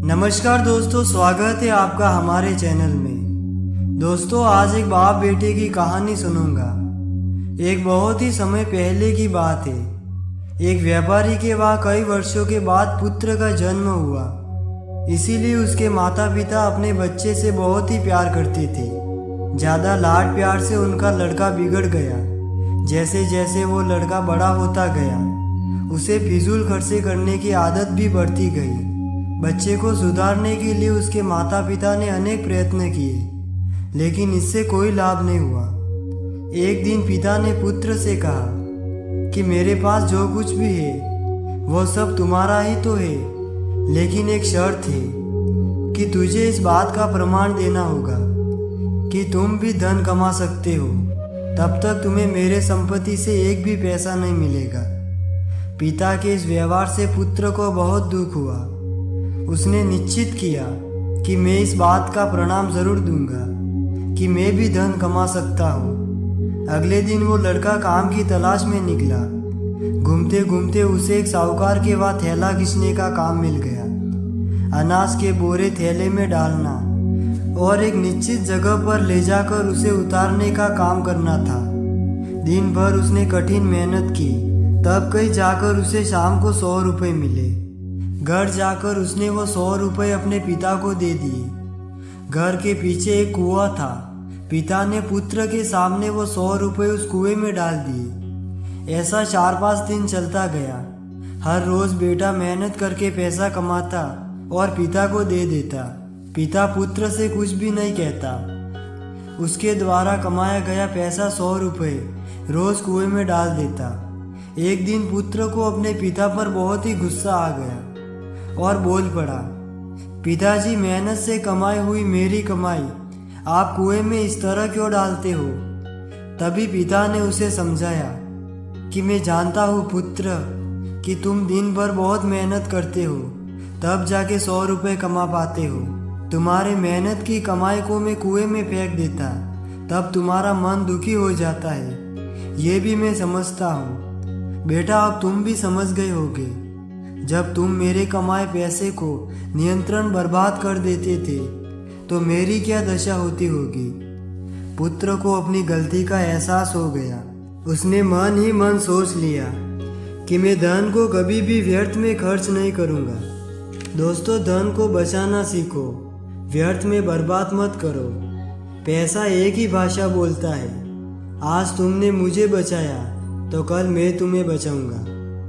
नमस्कार दोस्तों, स्वागत है आपका हमारे चैनल में। दोस्तों, आज एक बाप बेटे की कहानी सुनूंगा। एक बहुत ही समय पहले की बात है। एक व्यापारी के वहाँ कई वर्षों के बाद पुत्र का जन्म हुआ। इसीलिए उसके माता पिता अपने बच्चे से बहुत ही प्यार करते थे। ज़्यादा लाड प्यार से उनका लड़का बिगड़ गया। जैसे जैसे वो लड़का बड़ा होता गया, उसे फिजूल खर्चे करने की आदत भी बढ़ती गई। बच्चे को सुधारने के लिए उसके माता पिता ने अनेक प्रयत्न किए, लेकिन इससे कोई लाभ नहीं हुआ। एक दिन पिता ने पुत्र से कहा कि मेरे पास जो कुछ भी है वो सब तुम्हारा ही तो है, लेकिन एक शर्त है कि तुझे इस बात का प्रमाण देना होगा कि तुम भी धन कमा सकते हो। तब तक तुम्हें मेरे संपत्ति से एक भी पैसा नहीं मिलेगा। पिता के इस व्यवहार से पुत्र को बहुत दुख हुआ। उसने निश्चित किया कि मैं इस बात का प्रणाम जरूर दूंगा कि मैं भी धन कमा सकता हूँ। अगले दिन वो लड़का काम की तलाश में निकला। घूमते घूमते उसे एक साहूकार के वहाँ थैला खींचने का काम मिल गया। अनाज के बोरे थैले में डालना और एक निश्चित जगह पर ले जाकर उसे उतारने का काम करना था। दिन भर उसने कठिन मेहनत की, तब कहीं जाकर उसे शाम को 100 रुपये मिले। घर जाकर उसने वो 100 रुपये अपने पिता को दे दिए। घर के पीछे एक कुआं था। पिता ने पुत्र के सामने वो 100 रुपये उस कुएं में डाल दिए। ऐसा 4-5 दिन चलता गया। हर रोज बेटा मेहनत करके पैसा कमाता और पिता को दे देता। पिता पुत्र से कुछ भी नहीं कहता। उसके द्वारा कमाया गया पैसा 100 रुपये रोज कुएं में डाल देता। एक दिन पुत्र को अपने पिता पर बहुत ही गुस्सा आ गया और बोल पड़ा, पिताजी, मेहनत से कमाई हुई मेरी कमाई आप कुएं में इस तरह क्यों डालते हो? तभी पिता ने उसे समझाया कि मैं जानता हूँ पुत्र कि तुम दिन भर बहुत मेहनत करते हो, तब जाके 100 रुपये कमा पाते हो। तुम्हारे मेहनत की कमाई को मैं कुएं में फेंक देता, तब तुम्हारा मन दुखी हो जाता है। ये भी मैं समझता हूँ। बेटा, अब तुम भी समझ गए होगे। जब तुम मेरे कमाए पैसे को नियंत्रण बर्बाद कर देते थे तो मेरी क्या दशा होती होगी। पुत्र को अपनी गलती का एहसास हो गया। उसने मन ही मन सोच लिया कि मैं धन को कभी भी व्यर्थ में खर्च नहीं करूँगा। दोस्तों, धन को बचाना सीखो, व्यर्थ में बर्बाद मत करो। पैसा एक ही भाषा बोलता है। आज तुमने मुझे बचाया तो कल मैं तुम्हें बचाऊंगा।